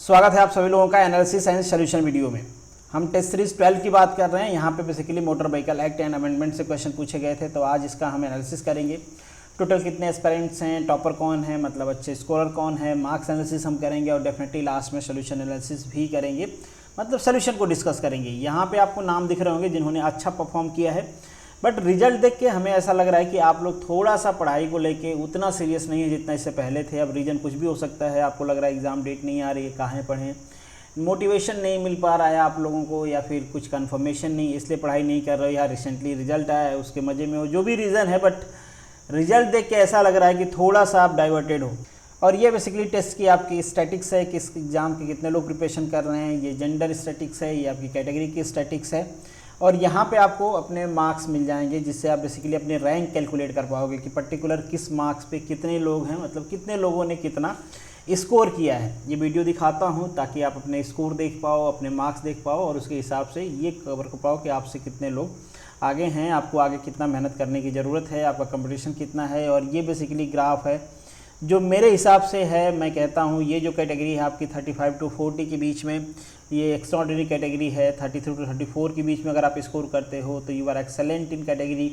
स्वागत है आप सभी लोगों का एनालिसिस एंड सॉल्यूशन वीडियो में। हम टेस्ट सीरीज 12 की बात कर रहे हैं। यहाँ पे basically motor vehicle act and amendment से क्वेश्चन पूछे गए थे, तो आज इसका हम एनालिसिस करेंगे। टोटल कितने एस्पिरेंट्स हैं, टॉपर कौन है, मतलब अच्छे स्कोरर कौन है, मार्क्स एनालिसिस हम करेंगे और डेफिनेटली लास्ट में सोल्यूशन एनालिसिस भी करेंगे, मतलब सोल्यूशन को डिस्कस करेंगे। यहाँ पे आपको नाम दिख रहे होंगे जिन्होंने अच्छा परफॉर्म किया है, बट रिजल्ट देख के हमें ऐसा लग रहा है कि आप लोग थोड़ा सा पढ़ाई को लेके उतना सीरियस नहीं है जितना इससे पहले थे। अब रीज़न कुछ भी हो सकता है, आपको लग रहा है एग्ज़ाम डेट नहीं आ रही है, कहाँ पढ़ें, मोटिवेशन नहीं मिल पा रहा है आप लोगों को, या फिर कुछ कंफर्मेशन नहीं, इसलिए पढ़ाई नहीं कर रहे हो, या रिसेंटली रिजल्ट आया है उसके मज़े में हो, जो भी रीज़न है, बट रिजल्ट देख के ऐसा लग रहा है कि थोड़ा सा आप डाइवर्टेड हो। और ये बेसिकली टेस्ट की आपकी स्टैटिक्स है, किस एग्ज़ाम के कितने लोग प्रिपरेशन कर रहे हैं, ये जेंडर स्टैटिक्स है, ये आपकी कैटेगरी की स्टैटिक्स है। और यहाँ पे आपको अपने मार्क्स मिल जाएंगे, जिससे आप बेसिकली अपने रैंक कैलकुलेट कर पाओगे कि पर्टिकुलर किस मार्क्स पे कितने लोग हैं, मतलब कितने लोगों ने कितना स्कोर किया है। ये वीडियो दिखाता हूँ ताकि आप अपने स्कोर देख पाओ, अपने मार्क्स देख पाओ और उसके हिसाब से ये कवर कर पाओ कि आपसे कितने लोग आगे हैं, आपको आगे कितना मेहनत करने की ज़रूरत है, आपका कंपटीशन कितना है। और ये बेसिकली ग्राफ है जो मेरे हिसाब से है, मैं कहता हूँ ये जो कैटेगरी है आपकी 35 to 40 के बीच में, ये एक्स्ट्राऑर्डिनरी कैटेगरी है। 33 to 34 के बीच में अगर आप स्कोर करते हो तो you are excellent in category.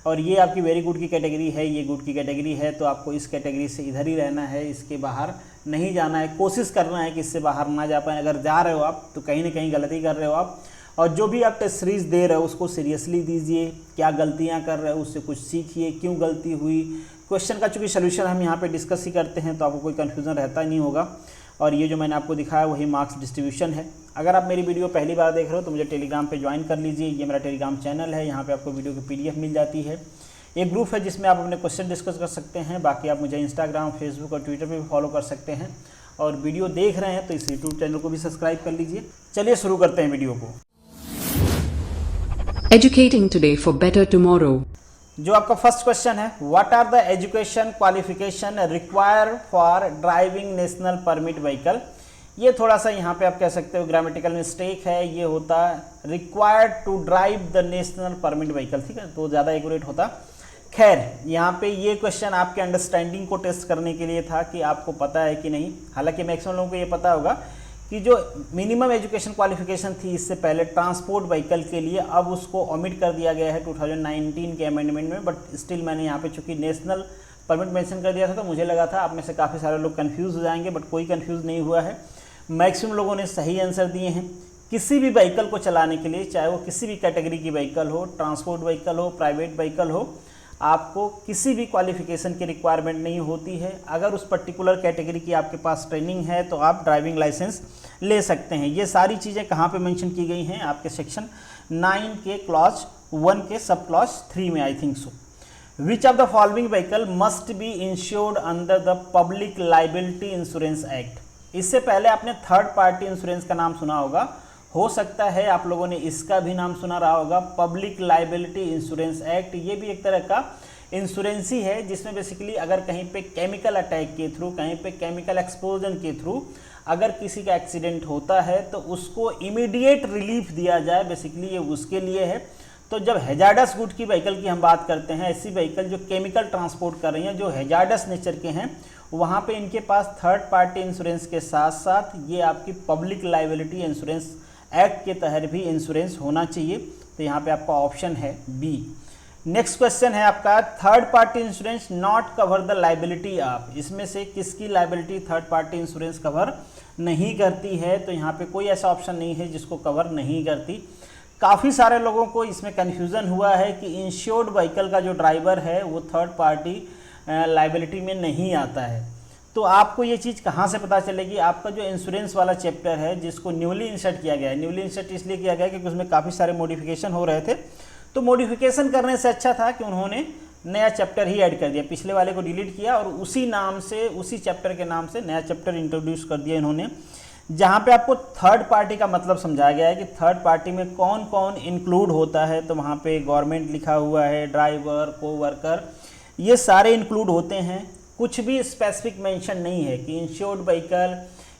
और ये आपकी वेरी गुड की कैटेगरी है, ये गुड की कैटेगरी है, तो आपको इस कैटेगरी से इधर ही रहना है, इसके बाहर नहीं जाना है। कोशिश करना है कि इससे बाहर ना जा पाए। अगर जा रहे हो आप तो कहीं ना कहीं गलती कर रहे हो आप, और जो भी आप टेस्ट सीरीज दे रहे हो उसको सीरियसली दीजिए। क्या गलतियां कर रहे हो उससे कुछ सीखिए, क्यों गलती हुई। क्वेश्चन का चूँकि सोल्यूशन हम यहाँ पे डिस्कस ही करते हैं तो आपको कोई कन्फ्यूज़न रहता ही नहीं होगा। और ये जो मैंने आपको दिखाया वही मार्क्स डिस्ट्रीब्यूशन है। अगर आप मेरी वीडियो पहली बार देख रहे हो तो मुझे टेलीग्राम पे ज्वाइन कर लीजिए। ये मेरा टेलीग्राम चैनल है, यहाँ पे आपको वीडियो की PDF मिल जाती है। एक ग्रुप है जिसमें आप अपने क्वेश्चन डिस्कस कर सकते हैं। बाकी आप मुझे इंस्टाग्राम, फेसबुक और ट्विटर पे भी फॉलो कर सकते हैं। और वीडियो देख रहे हैं तो इस यूट्यूब चैनल को भी सब्सक्राइब कर लीजिए। चलिए शुरू करते हैं वीडियो को। Educating today for better tomorrow. जो आपका फर्स्ट क्वेश्चन है, what are the education qualification required for driving national permit vehicle. ये थोड़ा सा यहाँ पे आप कह सकते हो ग्रामेटिकल मिस्टेक है, ये होता required to drive the national permit vehicle, ठीक है, तो ज़्यादा एक्यूरेट होता। खैर यहाँ पे ये क्वेश्चन आपके अंडरस्टैंडिंग को टेस्ट करने के लिए था कि आपको पता है कि नहीं। हालांकि मैक्सिमम लोगों को ये पता होगा कि जो मिनिमम एजुकेशन क्वालिफिकेशन थी इससे पहले ट्रांसपोर्ट व्हीकल के लिए, अब उसको ओमिट कर दिया गया है 2019 के अमेंडमेंट में। बट स्टिल मैंने यहाँ पे चूँकि नेशनल परमिट मेंशन कर दिया था तो मुझे लगा था आप में से काफ़ी सारे लोग कंफ्यूज हो जाएंगे, बट कोई कंफ्यूज नहीं हुआ है। मैक्सिमम लोगों ने सही आंसर दिए हैं। किसी भी व्हीकल को चलाने के लिए, चाहे वो किसी भी कैटेगरी की व्हीकल हो, ट्रांसपोर्ट व्हीकल हो, प्राइवेट व्हीकल हो, आपको किसी भी क्वालिफिकेशन की रिक्वायरमेंट नहीं होती है। अगर उस पर्टिकुलर कैटेगरी की आपके पास ट्रेनिंग है तो आप ड्राइविंग लाइसेंस ले सकते हैं। ये सारी चीज़ें कहाँ पे मेंशन की गई हैं, आपके सेक्शन 9 के क्लॉज 1 के सब क्लॉज 3 में, I think so. Which of the following vehicle must be insured under the public liability insurance act. इससे पहले आपने थर्ड पार्टी इंश्योरेंस का नाम सुना होगा, हो सकता है आप लोगों ने इसका भी नाम सुना रहा होगा, पब्लिक लाइबिलिटी इंश्योरेंस एक्ट। ये भी एक तरह का इंश्योरेंस ही है जिसमें बेसिकली अगर कहीं पे केमिकल अटैक के थ्रू, कहीं पे केमिकल एक्सपोजन के थ्रू अगर किसी का एक्सीडेंट होता है तो उसको इमीडिएट रिलीफ दिया जाए, बेसिकली ये उसके लिए है। तो जब हैजार्डस गुड की व्हीकल की हम बात करते हैं, ऐसी व्हीकल जो केमिकल ट्रांसपोर्ट कर रही हैं, जो हैजार्डस नेचर के हैं, वहाँ पे इनके पास थर्ड पार्टी इंश्योरेंस के साथ साथ ये आपकी पब्लिक लाइबिलिटी इंश्योरेंस एक्ट के तहत भी इंश्योरेंस होना चाहिए। तो यहाँ पे आपका ऑप्शन है बी। नेक्स्ट क्वेश्चन है आपका, third party insurance not cover the liability of. इसमें से किसकी liability third party insurance cover नहीं करती है। तो यहाँ पे कोई ऐसा ऑप्शन नहीं है जिसको कवर नहीं करती। काफ़ी सारे लोगों को इसमें कन्फ्यूज़न हुआ है कि इंश्योर्ड व्हीकल का जो ड्राइवर है वो थर्ड पार्टी लाइबिलिटी में नहीं आता है। तो आपको ये चीज़ कहाँ से पता चलेगी, आपका जो इंश्योरेंस वाला चैप्टर है जिसको न्यूली इंसर्ट किया गया है, न्यूली इंसर्ट इसलिए किया गया क्योंकि उसमें काफ़ी सारे मॉडिफिकेशन हो रहे थे। तो मॉडिफिकेशन करने से अच्छा था कि उन्होंने नया चैप्टर ही ऐड कर दिया, पिछले वाले को डिलीट किया और उसी नाम से, उसी चैप्टर के नाम से नया चैप्टर इंट्रोड्यूस कर दिया इन्होंने, जहाँ पे आपको थर्ड पार्टी का मतलब समझाया गया है कि थर्ड पार्टी में कौन कौन इंक्लूड होता है। तो वहाँ पे गवर्नमेंट लिखा हुआ है, ड्राइवर, कोवर्कर, ये सारे इंक्लूड होते हैं। कुछ भी स्पेसिफिक मेंशन नहीं है कि इंश्योर्ड व्हीकल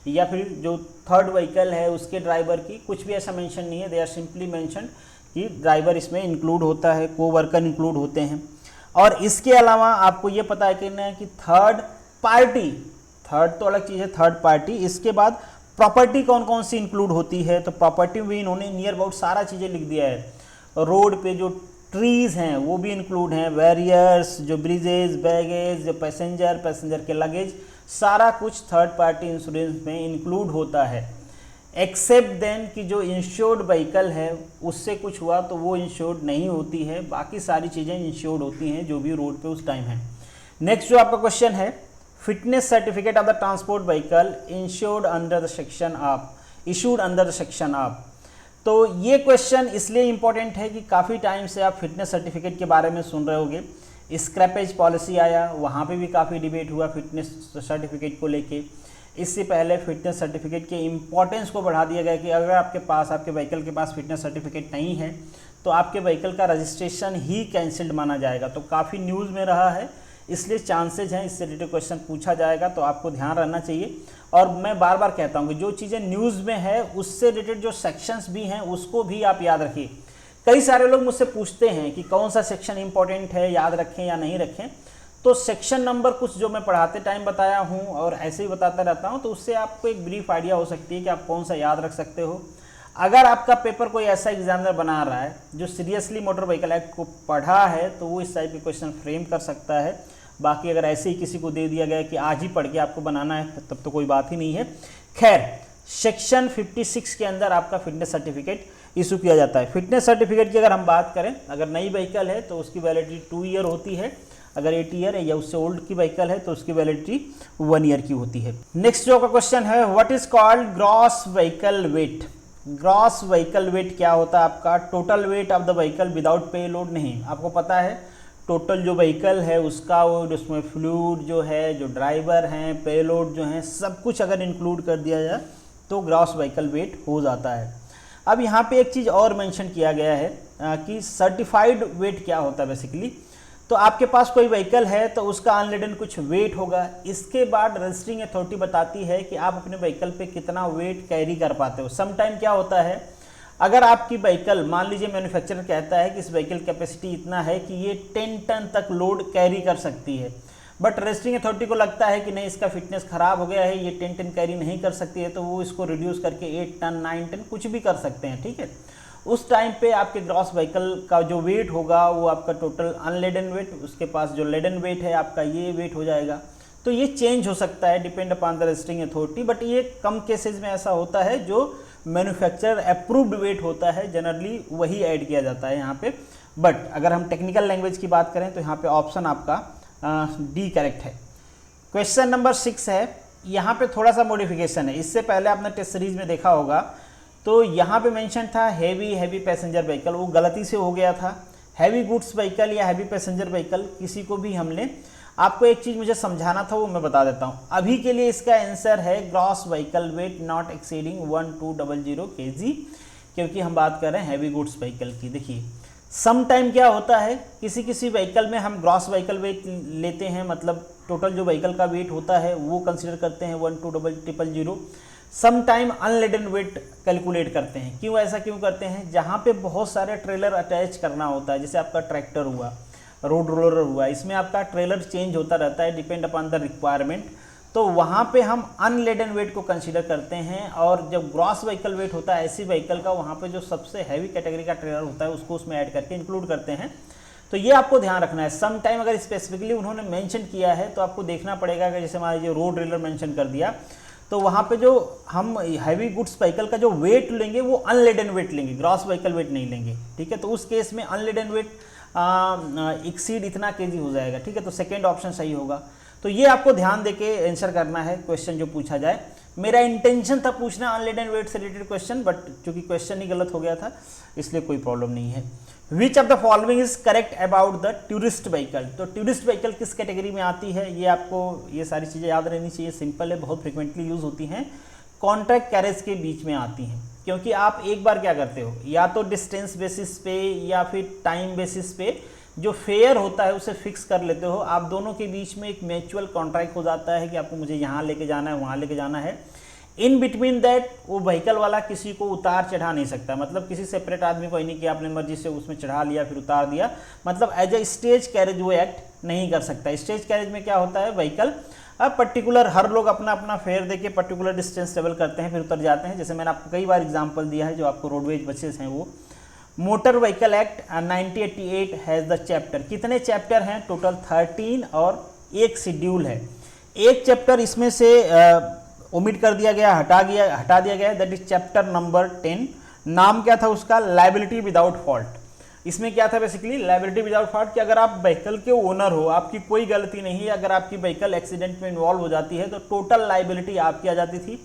या फिर जो थर्ड व्हीकल है उसके ड्राइवर की, कुछ भी ऐसा मेंशन नहीं है। दे आर सिंपली मेंशन कि ड्राइवर इसमें इंक्लूड होता है, कोवर्कर इंक्लूड होते हैं। और इसके अलावा आपको ये पता है कि थर्ड पार्टी, थर्ड तो अलग चीज़ है, थर्ड पार्टी, इसके बाद प्रॉपर्टी कौन कौन सी इंक्लूड होती है, तो प्रॉपर्टी में भी इन्होंने नियर अबाउट सारा चीज़ें लिख दिया है। रोड पे जो ट्रीज़ हैं वो भी इंक्लूड हैं, बैरियर्स, जो ब्रिजेज, बैगेज, जो पैसेंजर के लगेज, सारा कुछ थर्ड पार्टी इंश्योरेंस में इंक्लूड होता है। एक्सेप्ट देन कि जो इंश्योर्ड व्हीकल है उससे कुछ हुआ तो वो इंश्योर्ड नहीं होती है, बाकी सारी चीज़ें इंश्योर्ड होती हैं जो भी रोड पे उस टाइम है। नेक्स्ट जो आपका क्वेश्चन है, fitness certificate of the transport vehicle insured under the section of, issued under the section of. तो ये क्वेश्चन इसलिए इंपॉर्टेंट है कि काफ़ी टाइम से आप फिटनेस सर्टिफिकेट के बारे में सुन रहे होगे। स्क्रैपेज पॉलिसी आया, वहाँ पे भी काफ़ी डिबेट हुआ फिटनेस सर्टिफिकेट को लेके। इससे पहले फिटनेस सर्टिफिकेट के इम्पोर्टेंस को बढ़ा दिया गया कि अगर आपके व्हीकल के पास फिटनेस सर्टिफिकेट नहीं है तो आपके व्हीकल का रजिस्ट्रेशन ही कैंसिल्ड माना जाएगा। तो काफ़ी न्यूज़ में रहा है, इसलिए चांसेज हैं इससे रिलेटेड क्वेश्चन पूछा जाएगा, तो आपको ध्यान रहना चाहिए। और मैं बार बार कहता हूँ कि जो चीज़ें न्यूज़ में है उससे रिलेटेड जो सेक्शंस भी हैं उसको भी आप याद रखिए। कई सारे लोग मुझसे पूछते हैं कि कौन सा सेक्शन इंपॉर्टेंट है, याद रखें या नहीं रखें। तो सेक्शन नंबर कुछ जो मैं पढ़ाते टाइम बताया हूँ और ऐसे ही बताता रहता हूँ, तो उससे आपको एक ब्रीफ आइडिया हो सकती है कि आप कौन सा याद रख सकते हो। अगर आपका पेपर कोई ऐसा एग्जामिनर बना रहा है जो सीरियसली मोटर व्हीकल एक्ट को पढ़ा है तो वो इस टाइप के क्वेश्चन फ्रेम कर सकता है। बाकी अगर ऐसे ही किसी को दे दिया गया कि आज ही पढ़ के आपको बनाना है तब तो कोई बात ही नहीं है। खैर, सेक्शन 56 के अंदर आपका फिटनेस सर्टिफिकेट इशू किया जाता है। फिटनेस सर्टिफिकेट की अगर हम बात करें, अगर नई व्हीकल है तो उसकी वैलिडिटी 2 ईयर होती है, अगर 8 ईयर है या उससे ओल्ड की व्हीकल है तो उसकी वैलिडिटी 1 ईयर की होती है। नेक्स्ट जो का क्वेश्चन है, what is called gross vehicle wait. Gross vehicle wait क्या होता है आपका? Total weight of the vehicle without pay load. नहीं, आपको पता है टोटल जो व्हीकल है उसका वो उसमें फ्लूइड जो है, जो ड्राइवर हैं, पेलोड जो हैं, सब कुछ अगर इंक्लूड कर दिया जाए तो ग्रॉस व्हीकल वेट हो जाता है। अब यहाँ पे एक चीज़ और मेंशन किया गया है कि सर्टिफाइड वेट क्या होता है बेसिकली। तो आपके पास कोई व्हीकल है तो उसका अनलेडन कुछ वेट होगा, इसके बाद रजिस्ट्रिंग अथॉरिटी बताती है कि आप अपने व्हीकल पे कितना वेट कैरी कर पाते हो। समटाइम क्या होता है, अगर आपकी व्हीकल, मान लीजिए मैन्युफैक्चरर कहता है कि इस व्हीकल कैपेसिटी इतना है कि ये 10 टन तक लोड कैरी कर सकती है, बट रजिस्ट्रिंग अथॉरिटी को लगता है कि नहीं, इसका फिटनेस ख़राब हो गया है, ये 10 टन कैरी नहीं कर सकती है, तो वो इसको रिड्यूस करके 8 टन 9 टन कुछ भी कर सकते हैं। ठीक है, उस टाइम पे आपके ग्रॉस व्हीकल का जो वेट होगा वो आपका टोटल अनलेडन वेट, उसके पास जो लेडन वेट है आपका ये वेट हो जाएगा। तो ये चेंज हो सकता है depend upon the registering authority, but ये कम केसेज में ऐसा होता है जो मैन्युफैक्चरर अप्रूव्ड वेट होता है जनरली वही ऐड किया जाता है यहाँ पे। बट अगर हम टेक्निकल लैंग्वेज की बात करें तो यहाँ पे ऑप्शन आपका डी करेक्ट है। क्वेश्चन नंबर 6 है, यहाँ पे थोड़ा सा मॉडिफिकेशन है। इससे पहले आपने टेस्ट सीरीज में देखा होगा तो यहाँ पे मेंशन था हैवी पैसेंजर व्हीकल, वो गलती से हो गया था। हैवी गुड्स व्हीकल या हैवी पैसेंजर व्हीकल किसी को भी हमने, आपको एक चीज़ मुझे समझाना था वो मैं बता देता हूँ। अभी के लिए इसका आंसर है gross vehicle wait not exceeding 1200 kg, क्योंकि हम बात कर रहे हैं हैवी गुड्स व्हीकल की। देखिए सम टाइम क्या होता है, किसी व्हीकल में हम ग्रॉस व्हीकल वेट लेते हैं, मतलब टोटल जो व्हीकल का वेट होता है वो कंसिडर करते हैं 120000। Some time unladen weight calculate करते हैं। क्यों ऐसा क्यों करते हैं? जहाँ पे बहुत सारे ट्रेलर अटैच करना होता है, जैसे आपका ट्रैक्टर हुआ, रोड रोलर हुआ, इसमें आपका ट्रेलर चेंज होता रहता है डिपेंड अपॉन द रिक्वायरमेंट, तो वहाँ पे हम अनलेडन वेट को कंसीडर करते हैं। और जब ग्रॉस व्हीकल वेट होता है ऐसी व्हीकल का, वहाँ पे जो सबसे हैवी कैटेगरी का ट्रेलर होता है उसको उसमें ऐड करके इंक्लूड करते हैं। तो ये आपको ध्यान रखना है। सम टाइम अगर स्पेसिफिकली उन्होंने मेंशन किया है तो आपको देखना पड़ेगा कि जैसे मान लीजिए रोड रेलर मेंशन कर दिया तो वहाँ पे जो हम हैवी गुड्स व्हीकल का जो वेट लेंगे वो अनलेडन वेट लेंगे, ग्रॉस व्हीकल वेट नहीं लेंगे। ठीक है, तो उस केस में अनलेडन वेट एक्सीड इतना केजी हो जाएगा। ठीक है, तो सेकेंड ऑप्शन सही होगा। तो ये आपको ध्यान देके आंसर करना है क्वेश्चन जो पूछा जाए। मेरा इंटेंशन था पूछना अनलेडन वेट से रिलेटेड क्वेश्चन, बट चूंकि क्वेश्चन ही गलत हो गया था इसलिए कोई प्रॉब्लम नहीं है। Which of the following is correct about the tourist vehicle. तो टूरिस्ट व्हीकल किस कैटेगरी में आती है, ये आपको ये सारी चीज़ें याद रहनी चाहिए। सिंपल है, बहुत फ्रिक्वेंटली यूज़ होती हैं, कॉन्ट्रैक्ट कैरेज के बीच में आती हैं। क्योंकि आप एक बार क्या करते हो, या तो डिस्टेंस बेसिस पे या फिर टाइम बेसिस पे जो फेयर होता है उसे फिक्स कर लेते हो। आप दोनों के बीच में एक म्यूचुअल कॉन्ट्रैक्ट हो जाता है कि आपको मुझे यहाँ लेके जाना है, वहाँ लेके जाना है। इन बिटवीन दैट वो व्हीकल वाला किसी को उतार चढ़ा नहीं सकता, मतलब किसी सेपरेट आदमी को ही नहीं कि आपने मर्जी से उसमें चढ़ा लिया फिर उतार दिया, मतलब एज ए स्टेज कैरेज वो एक्ट नहीं कर सकता। स्टेज कैरेज में क्या होता है, व्हीकल अब पर्टिकुलर हर लोग अपना अपना फेयर देके पर्टिकुलर डिस्टेंस ट्रेवल करते हैं, फिर उतर जाते हैं। जैसे मैंने आपको कई बार एग्जांपल दिया है, जो आपको रोडवेज बसेस हैं वो। Motor vehicle act 1988 has the chapter, कितने चैप्टर हैं? टोटल 13 और एक शेड्यूल है। एक चैप्टर इसमें से ओमिट कर दिया गया, हटा दिया गया, दैट इज चैप्टर नंबर 10। नाम क्या था उसका? Liability without fault. इसमें क्या था बेसिकली? लायबिलिटी विदाउट फॉल्ट कि अगर आप व्हीकल के ओनर हो, आपकी कोई गलती नहीं है, अगर आपकी व्हीकल एक्सीडेंट में इन्वॉल्व हो जाती है तो टोटल लायबिलिटी आपकी आ जाती थी,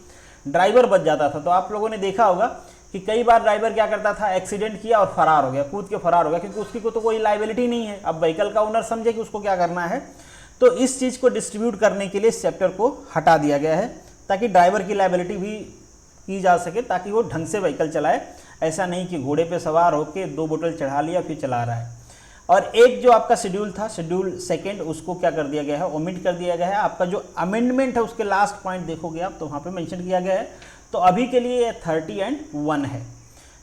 ड्राइवर बच जाता था। तो आप लोगों ने देखा होगा कि कई बार ड्राइवर क्या करता था, एक्सीडेंट किया और फरार हो गया, कूद के फरार हो गया, क्योंकि उसकी को तो कोई लायबिलिटी नहीं है। अब व्हीकल का ओनर समझे कि उसको क्या करना है। तो इस चीज़ को डिस्ट्रीब्यूट करने के लिए इस चैप्टर को हटा दिया गया है, ताकि ड्राइवर की लायबिलिटी भी की जा सके, ताकि वो ढंग से व्हीकल चलाए। ऐसा नहीं कि घोड़े पे सवार होकर 2 बोतल चढ़ा लिया फिर चला रहा है। और एक जो आपका शेड्यूल था, शेड्यूल सेकंड, उसको क्या कर दिया गया है? ओमिट कर दिया गया है। आपका जो अमेंडमेंट है उसके लास्ट पॉइंट देखोगे आप तो वहाँ पे मेंशन किया गया है। तो अभी के लिए 30 और 1 है।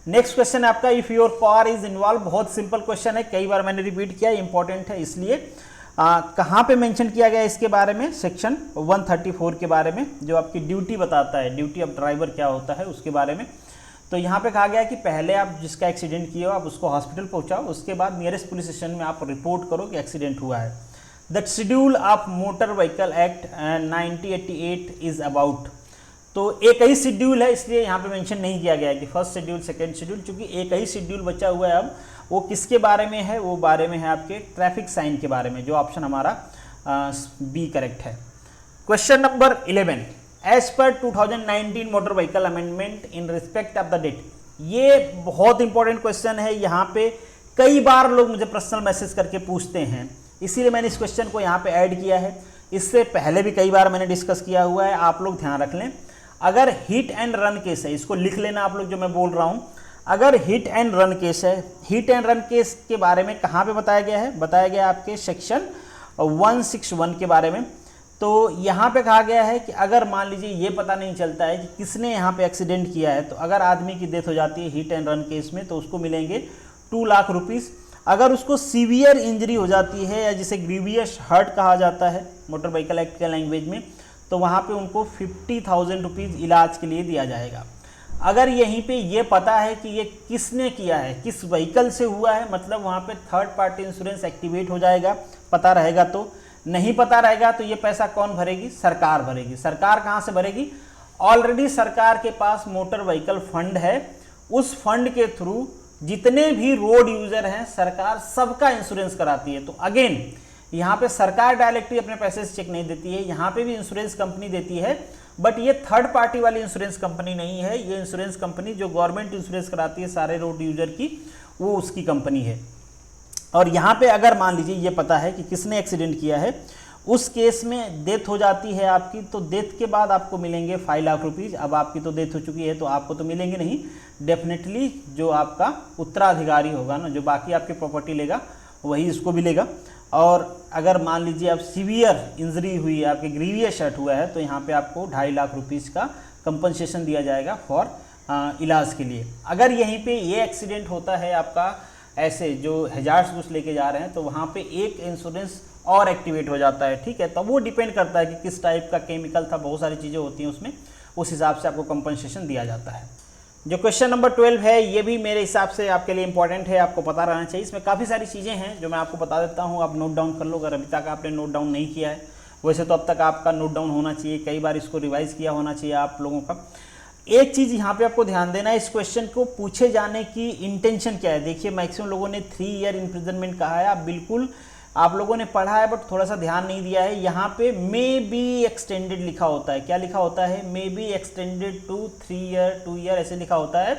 नेक्स्ट क्वेश्चन है आपका, if your car is involve. बहुत सिंपल क्वेश्चन है, कई बार मैंने रिपीट किया, इंपॉर्टेंट है इसलिए। कहाँ पे मेंशन किया गया इसके बारे में? सेक्शन 134 के बारे में, जो आपकी ड्यूटी बताता है, ड्यूटी ऑफ ड्राइवर क्या होता है उसके बारे में। तो यहाँ पे कहा गया है कि पहले आप जिसका एक्सीडेंट किया हो आप उसको हॉस्पिटल पहुँचाओ, उसके बाद नियरेस्ट पुलिस स्टेशन में आप रिपोर्ट करो कि एक्सीडेंट हुआ है। That schedule of motor vehicle act 1988 is about. तो एक ही शेड्यूल है, इसलिए यहाँ पे मेंशन नहीं किया गया है कि फर्स्ट शेड्यूल सेकेंड शेड्यूल, चूंकि एक ही शेड्यूल बचा हुआ है। अब वो किसके बारे में है? वो बारे में है आपके ट्रैफिक साइन के बारे में, जो ऑप्शन हमारा बी करेक्ट है। Question number 11, as per 2019 motor vehicle amendment in respect of the date. ये बहुत इंपॉर्टेंट क्वेश्चन है। यहाँ पे कई बार लोग मुझे पर्सनल मैसेज करके पूछते हैं, इसीलिए मैंने इस क्वेश्चन को यहाँ पे ऐड किया है। इससे पहले भी कई बार मैंने डिस्कस किया हुआ है, आप लोग ध्यान रख लें। अगर हिट एंड रन केस है, इसको लिख लेना आप लोग जो मैं बोल रहा हूँ। अगर हिट एंड रन केस है, हिट एंड रन केस के बारे में कहाँ पे बताया गया है? बताया गया आपके सेक्शन 161 के बारे में। तो यहाँ पे कहा गया है कि अगर मान लीजिए ये पता नहीं चलता है कि किसने यहाँ पे एक्सीडेंट किया है, तो अगर आदमी की डेथ हो जाती है हिट एंड रन केस में, तो उसको मिलेंगे 2 लाख रुपीज़। अगर उसको सीवियर इंजरी हो जाती है, या जिसे ग्रीवियस हर्ट कहा जाता है मोटर व्हीकल एक्ट के लैंग्वेज में, तो वहाँ पे उनको 50,000 रुपीज़ इलाज के लिए दिया जाएगा। अगर यहीं पे ये पता है कि ये किसने किया है, किस व्हीकल से हुआ है, मतलब वहाँ पे थर्ड पार्टी इंश्योरेंस एक्टिवेट हो जाएगा, पता रहेगा तो। नहीं पता रहेगा तो ये पैसा कौन भरेगी? सरकार भरेगी। सरकार कहाँ से भरेगी? ऑलरेडी सरकार के पास मोटर व्हीकल फंड है, उस फंड के थ्रू जितने भी रोड यूजर हैं सरकार सबका इंश्योरेंस कराती है। तो अगेन यहाँ पे सरकार डायरेक्टली अपने पैसे से चेक नहीं देती है, यहाँ पे भी इंश्योरेंस कंपनी देती है, बट ये थर्ड पार्टी वाली इंश्योरेंस कंपनी नहीं है। ये इंश्योरेंस कंपनी जो गवर्नमेंट इंश्योरेंस कराती है सारे रोड यूजर की, वो उसकी कंपनी है। और यहाँ पे अगर मान लीजिए ये पता है कि किसने एक्सीडेंट किया है, उस केस में डेथ हो जाती है आपकी, तो डेथ के बाद आपको मिलेंगे 5 लाख रुपीज़। अब आपकी तो डेथ हो चुकी है तो आपको तो मिलेंगे नहीं, डेफिनेटली जो आपका उत्तराधिकारी होगा ना, जो बाकी आपकी प्रॉपर्टी लेगा वही इसको भी लेगा। और अगर मान लीजिए आप सीवियर इंजरी हुई है, आपके ग्रीवियस हर्ट हुआ है, तो यहाँ पे आपको 2.5 लाख रुपीज़ का कंपनसेशन दिया जाएगा फॉर इलाज के लिए। अगर यहीं पे ये एक्सीडेंट होता है आपका, ऐसे जो हजार्ड्स गुड्स लेके जा रहे हैं, तो वहाँ पे एक इंश्योरेंस और एक्टिवेट हो जाता है, ठीक है। तो वो डिपेंड करता है कि किस टाइप का केमिकल था, बहुत सारी चीज़ें होती हैं उसमें, उस हिसाब से आपको कंपनसेशन दिया जाता है। जो क्वेश्चन नंबर 12 है, ये भी मेरे हिसाब से आपके लिए इंपॉर्टेंट है, आपको पता रहना चाहिए। इसमें काफ़ी सारी चीज़ें हैं जो मैं आपको बता देता हूँ, आप नोट डाउन कर लो अगर अभी तक आपने नोट डाउन नहीं किया है। वैसे तो अब तक आपका नोट डाउन होना चाहिए, कई बार इसको रिवाइज किया होना चाहिए आप लोगों का। एक चीज़ यहाँ पे आपको ध्यान देना है, इस क्वेश्चन को पूछे जाने की इंटेंशन क्या है। देखिए मैक्सिमम लोगों ने 3 ईयर इम्प्रिजनमेंट कहा है, आप बिल्कुल आप लोगों ने पढ़ा है बट थोड़ा सा ध्यान नहीं दिया है। यहाँ पे मे बी एक्सटेंडेड लिखा होता है, क्या लिखा होता है? May be extended to 3 year 2 year ऐसे लिखा होता है।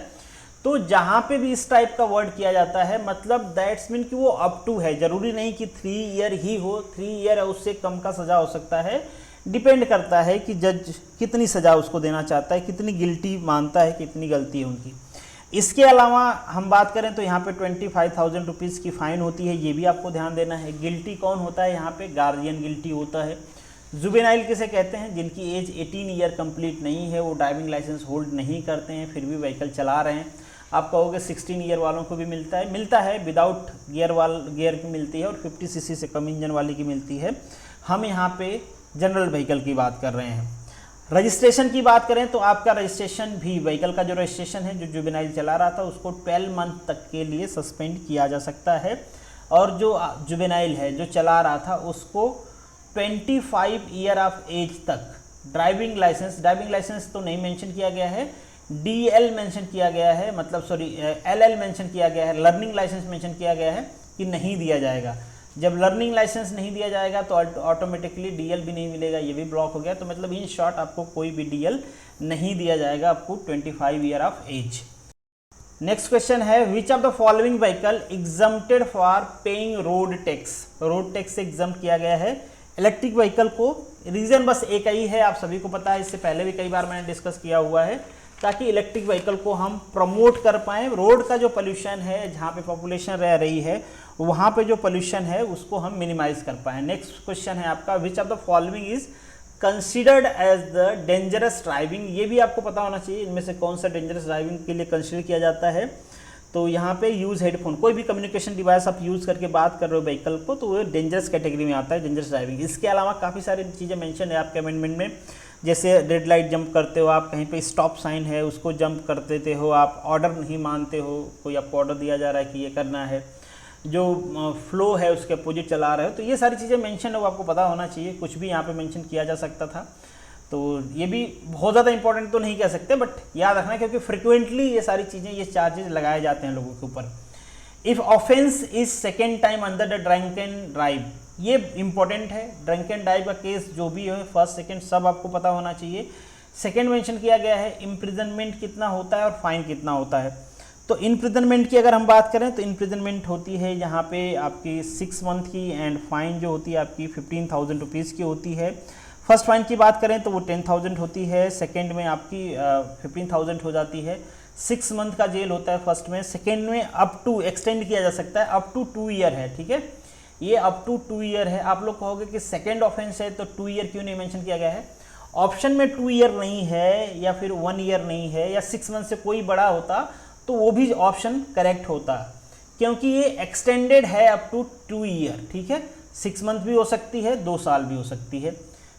तो जहाँ पे भी इस टाइप का वर्ड किया जाता है, मतलब दैट्स मीन कि वो अप टू है, जरूरी नहीं कि 3 ईयर ही हो, 3 ईयर या उससे कम का सज़ा हो सकता है। डिपेंड करता है कि जज कितनी सज़ा उसको देना चाहता है, कितनी गिल्टी मानता है, कितनी गलती है उनकी। इसके अलावा हम बात करें तो यहाँ पे 25,000 रुपीज़ की फ़ाइन होती है, ये भी आपको ध्यान देना है। गिल्टी कौन होता है यहाँ पे? गार्जियन गिल्टी होता है। जुवेनाइल किसे कहते हैं? जिनकी एज 18 ईयर कंप्लीट नहीं है, वो ड्राइविंग लाइसेंस होल्ड नहीं करते हैं, फिर भी व्हीकल चला रहे हैं। आप कहोगे 16 ईयर वालों को भी मिलता है विदाउट गियर की मिलती है, और 50 सीसी से कम इंजन वाली की मिलती है। हम यहाँ पे जनरल व्हीकल की बात कर रहे हैं। रजिस्ट्रेशन की बात करें तो आपका रजिस्ट्रेशन भी, व्हीकल का जो रजिस्ट्रेशन है, जो जुवेनाइल चला रहा था उसको 12 मंथ तक के लिए सस्पेंड किया जा सकता है, और जो जुवेनाइल है जो चला रहा था उसको 25 ईयर ऑफ एज तक ड्राइविंग लाइसेंस तो नहीं मेंशन किया गया है, DL मेंशन किया गया है, मतलब सॉरी LL मेंशन किया गया है, लर्निंग लाइसेंस मेंशन किया गया है कि नहीं दिया जाएगा। जब लर्निंग लाइसेंस नहीं दिया जाएगा तो ऑटोमेटिकली DL भी नहीं मिलेगा, ये भी ब्लॉक हो गया। तो मतलब इन शॉर्ट आपको कोई भी DL नहीं दिया जाएगा आपको 25 year of age. Next question है, which of the following vehicle exempted for paying road tax. Road tax से एग्जम्प्ट किया गया है इलेक्ट्रिक व्हीकल को। रीज़न बस एक ही है, आप सभी को पता है, इससे पहले भी कई बार मैंने डिस्कस किया हुआ है, ताकि इलेक्ट्रिक व्हीकल को हम प्रमोट कर पाएँ। रोड का जो पोल्यूशन है, जहाँ पे पॉपुलेशन रह रही है वहाँ पे जो पोल्यूशन है उसको हम मिनिमाइज कर पाएँ। नेक्स्ट क्वेश्चन है आपका, which of the following is considered as the dangerous driving. ये भी आपको पता होना चाहिए, इनमें से कौन सा डेंजरस ड्राइविंग के लिए कंसिडर किया जाता है। तो यहाँ पे यूज़ हेडफोन, कोई भी कम्युनिकेशन डिवाइस आप यूज़ करके बात कर रहे हो व्हीकल को, तो वो डेंजरस कैटेगरी में आता है, डेंजरस ड्राइविंग। इसके अलावा काफ़ी सारी चीज़ें मेंशन है आपके अमेंडमेंट में, जैसे रेड लाइट जंप करते हो आप, कहीं पे स्टॉप साइन है उसको जंप कर देते हो आप, ऑर्डर नहीं मानते हो, कोई आपको ऑर्डर दिया जा रहा है कि ये करना है, जो फ्लो है उसके अपोजिट चला रहे हो, तो ये सारी चीज़ें मेंशन है, वो आपको पता होना चाहिए। कुछ भी यहाँ पे मेंशन किया जा सकता था, तो ये भी बहुत ज़्यादा इंपॉर्टेंट तो नहीं कह सकते, बट याद रखना, क्योंकि फ्रिक्वेंटली ये सारी चीज़ें, ये चार्जेस लगाए जाते हैं लोगों के ऊपर। If offence is second time under the drunken drive, ये इंपॉर्टेंट है। ड्रंकन ड्राइव का केस जो भी है, फर्स्ट सेकेंड सब आपको पता होना चाहिए। सेकेंड मेंशन किया गया है इम्प्रिजनमेंट कितना होता है और फाइन कितना होता है। तो इम्प्रिजनमेंट की अगर हम बात करें तो इम्प्रिजनमेंट होती है यहाँ पे आपकी 6 मंथ की, एंड फाइन जो होती है आपकी 15,000 रुपीज़ की होती है। फर्स्ट फाइन की बात करें तो वो 10,000 होती है, सेकेंड में आपकी 15,000 हो जाती है। 6 मंथ का जेल होता है फर्स्ट में, सेकेंड में अप टू एक्सटेंड किया जा सकता है, अप टू 2 ईयर है, ठीक है, ये अप टू 2 ईयर है। आप लोग कहोगे कि सेकेंड ऑफेंस है तो 2 ईयर क्यों नहीं मेंशन किया गया है। ऑप्शन में 2 ईयर नहीं है, या फिर 1 ईयर नहीं है, या 6 मंथ से कोई बड़ा होता तो वो भी ऑप्शन करेक्ट होता, क्योंकि ये एक्सटेंडेड है अप टू 2 ईयर, ठीक है। 6 मंथ भी हो सकती है, 2 साल भी हो सकती है।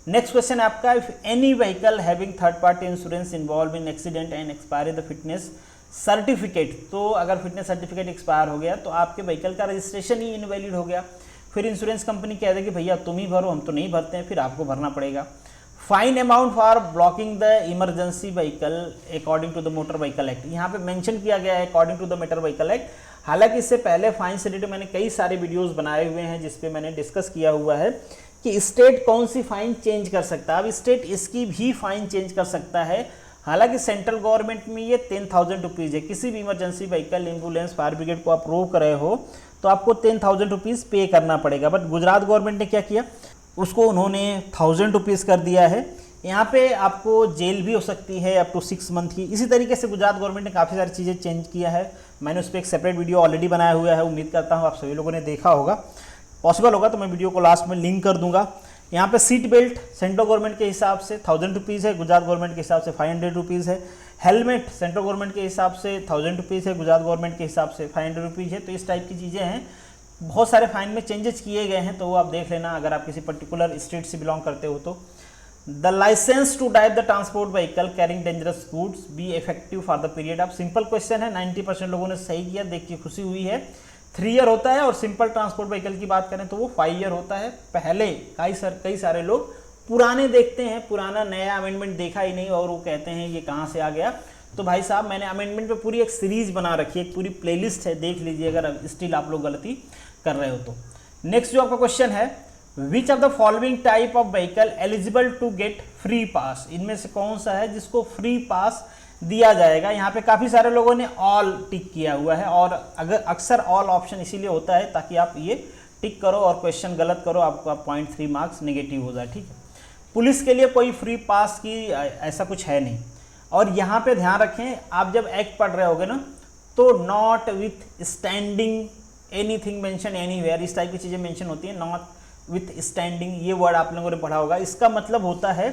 नेक्स्ट क्वेश्चन आपका, if any vehicle having third party insurance involve in accident and expire the fitness certificate, तो अगर फिटनेस सर्टिफिकेट एक्सपायर हो गया तो आपके व्हीकल का रजिस्ट्रेशन ही इनवैलिड हो गया। फिर इंश्योरेंस कंपनी कह देगी भैया तुम ही भरो, हम तो नहीं भरते हैं, फिर आपको भरना पड़ेगा। Fine amount for blocking the emergency vehicle according to the motor vehicle act, यहाँ पे मेंशन किया गया है according to the motor vehicle act. हालांकि इससे पहले फाइन से रिलेटेड मैंने कई सारे वीडियोस बनाए हुए हैं जिसपे मैंने डिस्कस किया हुआ है कि स्टेट कौन सी फाइन चेंज कर सकता है। अब स्टेट इसकी भी फाइन चेंज कर सकता है। हालांकि सेंट्रल गवर्नमेंट में ये 10,000 रुपीज़ है। किसी भी emergency vehicle, ambulance, fire brigade को आप रोक रहे हो तो आपको 10,000 रुपीज़ पे करना पड़ेगा। बट गुजरात गवर्नमेंट ने क्या किया, उसको उन्होंने 1,000 रुपीज़ कर दिया है। यहाँ पे आपको जेल भी हो सकती है अप टू 6 मंथ की। इसी तरीके से गुजरात गवर्नमेंट ने काफ़ी सारी चीज़ें चेंज किया है। मैंने उस पर एक सेपरेट वीडियो ऑलरेडी बनाया हुआ है, उम्मीद करता हूँ आप सभी लोगों ने देखा होगा। पॉसिबल होगा तो मैं वीडियो को लास्ट में लिंक कर दूंगा। यहाँ पे सीट बेल्ट सेंट्रल गवर्नमेंट के हिसाब से 1,000 रुपीज़ है, गुजरात गवर्नमेंट के हिसाब से 500 रुपीज़ है। हेलमेट सेंट्रल गवर्नमेंट के हिसाब से 1,000 रुपीज़ है, गुजरात गवर्नमेंट के हिसाब से 500 रुपीज़ है। तो इस टाइप की चीज़ें हैं। बहुत सारे फाइन में चेंजेस किए गए हैं, तो वो आप देख लेना अगर आप किसी पर्टिकुलर स्टेट से बिलोंग करते हो तो। The licence to drive the transport vehicle carrying dangerous goods be effective for the period of, simple question है, 90% लोगों ने सही किया, देख के खुशी हुई है। 3 ईयर होता है, और सिंपल ट्रांसपोर्ट व्हीकल की बात करें तो वो 5 ईयर होता है। पहले कई सारे लोग पुराने देखते हैं, पुराना नया अमेंडमेंट देखा ही नहीं, और वो कहते हैं ये कहाँ से आ गया। तो भाई साहब मैंने अमेंडमेंट पे पूरी एक सीरीज बना रखी है, एक पूरी प्लेलिस्ट है, देख लीजिए अगर स्टिल आप लोग गलती कर रहे हो तो। नेक्स्ट जो आपका क्वेश्चन है, which of the following type of vehicle eligible to get free pass, इनमें से कौन सा है जिसको फ्री पास दिया जाएगा। यहाँ पे काफ़ी सारे लोगों ने ऑल टिक किया हुआ है, और अगर अक्सर ऑल ऑप्शन इसीलिए होता है ताकि आप ये टिक करो और क्वेश्चन गलत करो, आपका 0.3 मार्क्स नेगेटिव हो जाए, ठीक है। पुलिस के लिए कोई फ्री पास की ऐसा कुछ है नहीं। और यहाँ पे ध्यान रखें, आप जब एक्ट पढ़ रहे होगे ना, तो not with standing anything mention anywhere, इस टाइप की चीज़ें मेंशन होती हैं। नॉट विथ स्टैंडिंग, ये वर्ड आप लोगों ने पढ़ा होगा। इसका मतलब होता है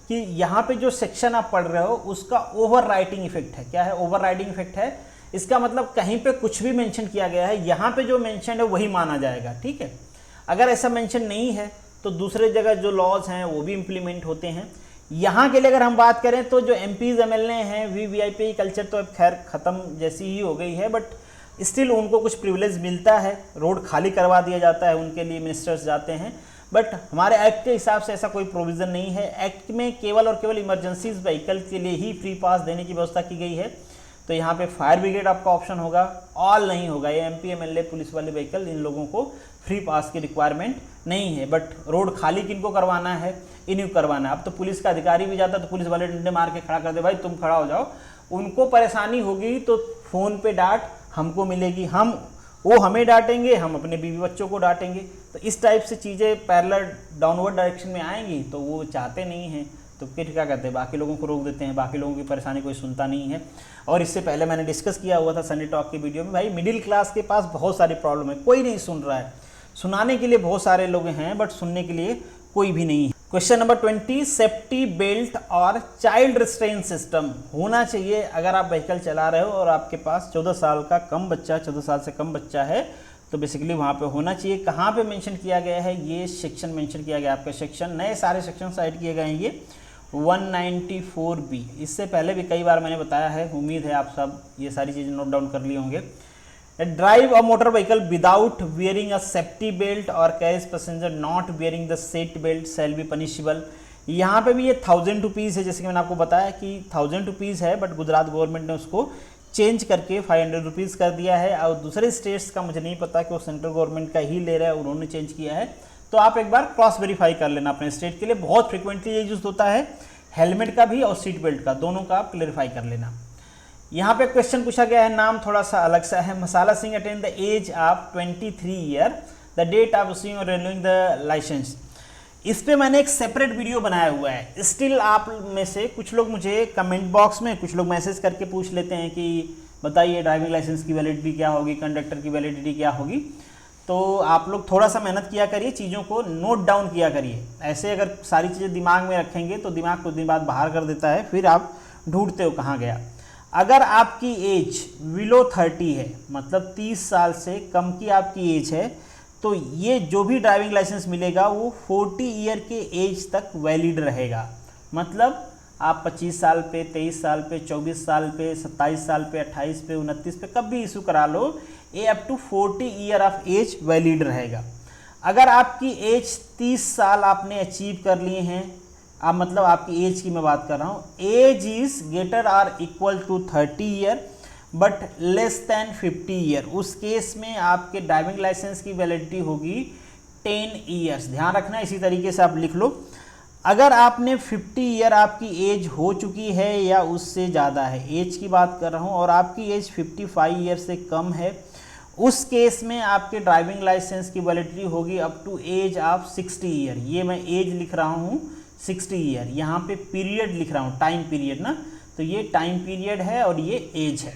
कि यहाँ पे जो सेक्शन आप पढ़ रहे हो उसका ओवर राइटिंग इफेक्ट है। क्या है? ओवर राइटिंग इफेक्ट है। इसका मतलब कहीं पे कुछ भी मेंशन किया गया है, यहाँ पे जो मेंशन है वही माना जाएगा, ठीक है। अगर ऐसा मेंशन नहीं है तो दूसरे जगह जो लॉज हैं वो भी इम्प्लीमेंट होते हैं। यहाँ के लिए अगर हम बात करें तो जो MPs MLA हैं VVIP कल्चर तो अब खैर ख़त्म जैसी ही हो गई है, बट स्टिल उनको कुछ प्रिविलेज मिलता है, रोड खाली करवा दिया जाता है, उनके लिए मिनिस्टर्स जाते हैं। बट हमारे एक्ट के हिसाब से ऐसा कोई प्रोविज़न नहीं है। एक्ट में केवल और केवल इमरजेंसीज व्हीकल के लिए ही फ्री पास देने की व्यवस्था की गई है। तो यहाँ पे फायर ब्रिगेड आपका ऑप्शन होगा, ऑल नहीं होगा। ये MP MLA पुलिस वाले व्हीकल, इन लोगों को फ्री पास की रिक्वायरमेंट नहीं है। बट रोड खाली किनको करवाना है, इन्हीं को करवाना है। अब तो पुलिस का अधिकारी भी जाता है तो पुलिस वाले डंडे मार के खड़ा कर दे, भाई तुम खड़ा हो जाओ। उनको परेशानी होगी तो फ़ोन पे डांट हमको मिलेगी, वो हमें डांटेंगे, हम अपने बीवी बच्चों को डांटेंगे। तो इस टाइप से चीज़ें पैरेलल डाउनवर्ड डायरेक्शन में आएंगी, तो वो चाहते नहीं हैं। तो फिर क्या करते हैं, बाकी लोगों को रोक देते हैं, बाकी लोगों की परेशानी कोई सुनता नहीं है। और इससे पहले मैंने डिस्कस किया हुआ था संडे टॉक की वीडियो में, भाई मिडिल क्लास के पास बहुत सारी प्रॉब्लम है, कोई नहीं सुन रहा है। सुनाने के लिए बहुत सारे लोग हैं बट सुनने के लिए कोई भी नहीं है। क्वेश्चन नंबर 20, सेफ्टी बेल्ट और चाइल्ड रिस्ट्रेन सिस्टम होना चाहिए अगर आप व्हीकल चला रहे हो और आपके पास 14 साल का कम बच्चा, 14 साल से कम बच्चा है, तो बेसिकली वहाँ पे होना चाहिए। कहाँ पे मेंशन किया गया है, ये सेक्शन मेंशन किया गया आपका सेक्शन, नए सारे सेक्शन ऐड किए गए हैं ये 194B। इससे पहले भी कई बार मैंने बताया है, उम्मीद है आप सब ये सारी चीज़ें नोट डाउन कर लिए होंगे। Drive a motor vehicle without wearing a safety belt और carriage passenger not wearing the seat belt shall be punishable. यहाँ पे भी ये 1000 रुपीज़ है, जैसे कि मैंने आपको बताया कि 1000 रुपीज़ है, बट गुजरात गवर्नमेंट ने उसको चेंज करके 500 रुपीज़ कर दिया है। और दूसरे स्टेट्स का मुझे नहीं पता कि वो सेंट्रल गवर्नमेंट का ही ले रहा है, उन्होंने चेंज किया है। तो आप एक बार क्रॉस वेरीफाई कर लेना अपने स्टेट के लिए। बहुत फ्रिक्वेंटली ये यूज होता है, हेलमेट का भी और सीट बेल्ट का, दोनों का आप क्लेरिफाई कर लेना। यहाँ पे क्वेश्चन पूछा गया है, नाम थोड़ा सा अलग सा है। मसाला Singh attain the age of 23 year, the date of issuing और रिन्यूइंग द लाइसेंस। इस पे मैंने एक सेपरेट वीडियो बनाया हुआ है। स्टिल आप में से कुछ लोग मुझे कमेंट बॉक्स में, कुछ लोग मैसेज करके पूछ लेते हैं कि बताइए ड्राइविंग लाइसेंस की वैलिडिटी क्या होगी, कंडक्टर की वैलिडिटी क्या होगी। तो आप लोग थोड़ा सा मेहनत किया करिए, चीज़ों को नोट डाउन किया करिए। ऐसे अगर सारी चीज़ें दिमाग में रखेंगे तो दिमाग कुछ दिन बाद बाहर कर देता है, फिर आप ढूंढते हो कहाँ गया। अगर आपकी एज बिलो 30 है, मतलब 30 साल से कम की आपकी एज है, तो ये जो भी ड्राइविंग लाइसेंस मिलेगा वो 40 ईयर के एज तक वैलिड रहेगा। मतलब आप 25 साल पे, 23 साल पे, 24 साल पे, 27 साल पे, 28 पे, 29 पे कब भी इशू करा लो, ये up to 40 year of age valid रहेगा। अगर आपकी एज 30 साल आपने अचीव कर लिए हैं, अब मतलब आपकी एज की मैं बात कर रहा हूँ, age is greater or equal to 30 year but less than 50 year, उस केस में आपके ड्राइविंग लाइसेंस की वैलिडिटी होगी 10 ईयर्स। ध्यान रखना, इसी तरीके से आप लिख लो। अगर आपने 50 ईयर आपकी एज हो चुकी है या उससे ज़्यादा है, एज की बात कर रहा हूँ, और आपकी एज 55 ईयर से कम है, उस केस में आपके ड्राइविंग लाइसेंस की वैलिडिटी होगी up to age of 60 year. ये मैं एज लिख रहा हूँ 60 ईयर, यहाँ पे पीरियड लिख रहा हूँ, टाइम पीरियड ना, तो ये टाइम पीरियड है और ये एज है।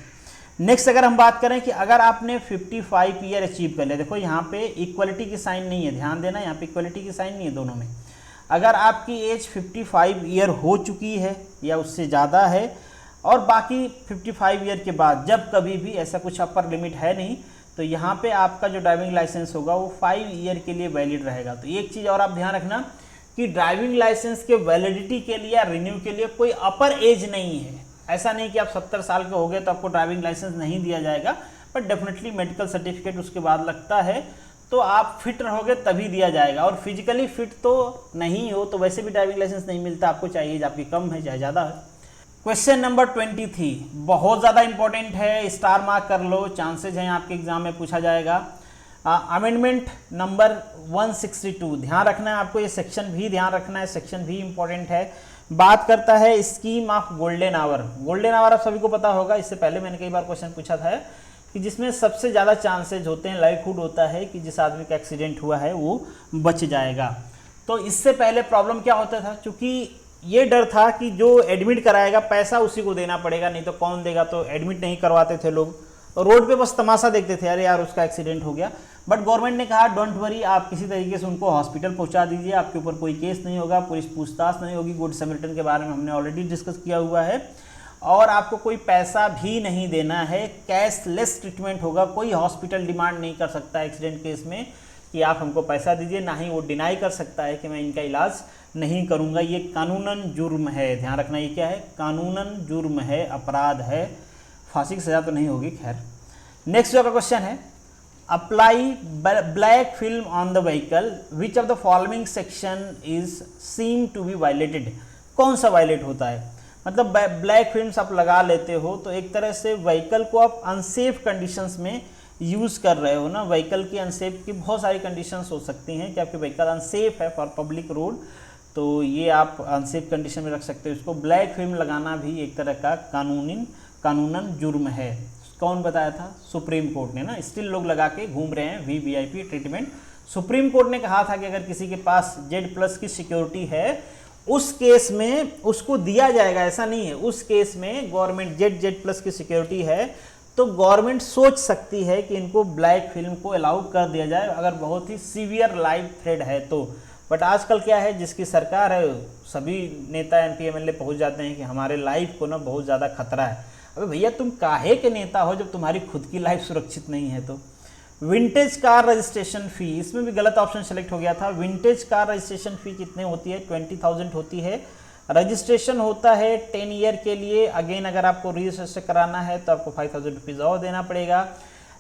नेक्स्ट अगर हम बात करें कि अगर आपने 55 ईयर अचीव कर लिया, देखो यहाँ पे इक्वलिटी की साइन नहीं है, ध्यान देना, यहाँ पे इक्वलिटी की साइन नहीं है दोनों में। अगर आपकी एज 55 ईयर हो चुकी है या उससे ज़्यादा है, और बाकी 55 ईयर के बाद जब कभी भी, ऐसा कुछ अपर लिमिट है नहीं, तो यहाँ पे आपका जो ड्राइविंग लाइसेंस होगा वो 5 ईयर के लिए वैलिड रहेगा। तो एक चीज़ और आप ध्यान रखना कि ड्राइविंग लाइसेंस के वैलिडिटी के लिए या रिन्यू के लिए कोई अपर एज नहीं है। ऐसा नहीं कि आप 70 साल के हो गए तो आपको ड्राइविंग लाइसेंस नहीं दिया जाएगा, बट डेफिनेटली मेडिकल सर्टिफिकेट उसके बाद लगता है, तो आप फिट रहोगे तभी दिया जाएगा। और फिजिकली फिट तो नहीं हो तो वैसे भी ड्राइविंग लाइसेंस नहीं मिलता, आपको चाहिए आपकी कम है चाहे ज़्यादा है। क्वेश्चन नंबर 23 बहुत ज़्यादा इंपॉर्टेंट है, स्टार मार्क कर लो, चांसेज हैं आपके एग्जाम में पूछा जाएगा। अमेंडमेंट नंबर 162, ध्यान रखना है आपको, ये सेक्शन भी ध्यान रखना है, सेक्शन भी इंपॉर्टेंट है। बात करता है scheme of golden hour. Golden hour आप सभी को पता होगा, इससे पहले मैंने कई बार क्वेश्चन पूछा था कि जिसमें सबसे ज़्यादा चांसेज होते हैं, लाइकहुड होता है कि जिस आदमी का एक्सीडेंट हुआ है वो बच जाएगा। तो इससे पहले प्रॉब्लम क्या होता था, चूँकि ये डर था कि जो एडमिट कराएगा पैसा उसी को देना पड़ेगा, नहीं तो कौन देगा, तो एडमिट नहीं करवाते थे लोग, रोड पे बस तमाशा देखते थे, अरे यार उसका एक्सीडेंट हो गया। बट गवर्नमेंट ने कहा डोंट वरी, आप किसी तरीके से उनको हॉस्पिटल पहुंचा दीजिए, आपके ऊपर कोई केस नहीं होगा, पुलिस पूछताछ नहीं होगी। गुड सैमरिटन के बारे में हमने ऑलरेडी डिस्कस किया हुआ है, और आपको कोई पैसा भी नहीं देना है, कैशलेस ट्रीटमेंट होगा, कोई हॉस्पिटल डिमांड नहीं कर सकता एक्सीडेंट केस में, कि आप हमको पैसा दीजिए, ना ही वो डिनाई कर सकता है कि मैं इनका इलाज नहीं करूँगा। ये कानूनन जुर्म है, ध्यान रखना। ये क्या है? कानूनन जुर्म है, अपराध है, फांसी की सज़ा तो नहीं होगी। खैर, नेक्स्ट जो का क्वेश्चन है, apply black film on the vehicle, which of the following section is seem to be violated. कौन सा वायलेट होता है? मतलब ब्लैक फिल्म्स आप लगा लेते हो तो एक तरह से व्हीकल को आप अनसेफ कंडीशंस में यूज़ कर रहे हो ना। व्हीकल की अनसेफ की बहुत सारी कंडीशंस हो सकती हैं कि आपकी व्हीकल अनसेफ है फॉर पब्लिक रोड, तो ये आप अनसेफ कंडीशन में रख सकते हो इसको। ब्लैक फिल्म लगाना भी एक तरह का कानूनन जुर्म है। कौन बताया था? सुप्रीम कोर्ट ने ना। स्टिल लोग लगा के घूम रहे हैं वीवीआईपी ट्रीटमेंट। सुप्रीम कोर्ट ने कहा था कि अगर किसी के पास Z+ की सिक्योरिटी है, उस केस में उसको दिया जाएगा, ऐसा नहीं है। उस केस में गवर्नमेंट Z+ की सिक्योरिटी है तो गवर्नमेंट सोच सकती है कि इनको ब्लैक फिल्म को अलाउ कर दिया जाए, अगर बहुत ही सीवियर लाइफ थ्रेट है तो। बट आजकल क्या है, जिसकी सरकार है सभी नेता MP MLA पहुंच जाते हैं कि हमारे लाइफ को ना बहुत ज़्यादा खतरा है। अबे भैया, तुम काहे के नेता हो जब तुम्हारी खुद की लाइफ सुरक्षित नहीं है? तो विंटेज कार रजिस्ट्रेशन फ़ी, इसमें भी गलत ऑप्शन सेलेक्ट हो गया था। विंटेज कार रजिस्ट्रेशन फ़ी कितने होती है? 20,000 होती है। रजिस्ट्रेशन होता है 10 ईयर के लिए। अगेन अगर आपको रजिस्ट्रेशन कराना है तो आपको 5,000 रुपीज़ और देना पड़ेगा।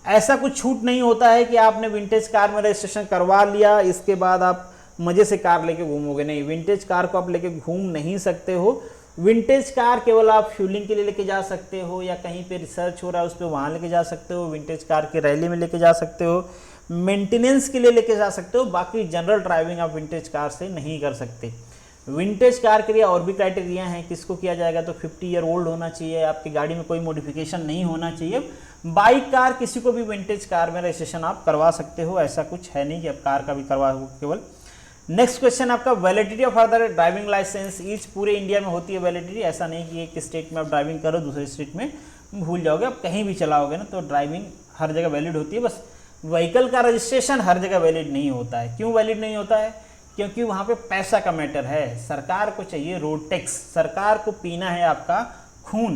ऐसा कुछ छूट नहीं होता है कि आपने विंटेज कार में रजिस्ट्रेशन करवा लिया, इसके बाद आप मज़े से कार लेके घूमोगे। नहीं, विंटेज कार को आप लेके घूम नहीं सकते हो। विंटेज कार केवल आप फ्यूलिंग के लिए लेके जा सकते हो, या कहीं पे रिसर्च हो रहा है उस पर वहाँ लेके जा सकते हो। विंटेज कार की रैली में लेके जा सकते हो, मेंटेनेंस के लिए लेके जा सकते हो। बाकी जनरल ड्राइविंग आप विंटेज कार से नहीं कर सकते। विंटेज कार के लिए और भी क्राइटेरिया हैं, किसको किया जाएगा? तो 50 ईयर ओल्ड होना चाहिए, आपकी गाड़ी में कोई मॉडिफिकेशन नहीं होना चाहिए। बाइक कार किसी को भी विंटेज कार में रजिस्ट्रेशन आप करवा सकते हो, ऐसा कुछ है नहीं कि आप कार का भी करवा केवल। नेक्स्ट क्वेश्चन आपका, validity of other driving licence is, पूरे इंडिया में होती है वैलिडिटी। ऐसा नहीं कि एक स्टेट में आप ड्राइविंग करो दूसरे स्टेट में भूल जाओगे। आप कहीं भी चलाओगे ना तो ड्राइविंग हर जगह वैलिड होती है। बस व्हीकल का रजिस्ट्रेशन हर जगह वैलिड नहीं होता है। क्यों वैलिड नहीं होता है? क्योंकि वहाँ पे पैसा का मैटर है। सरकार को चाहिए रोड टैक्स, सरकार को पीना है आपका खून,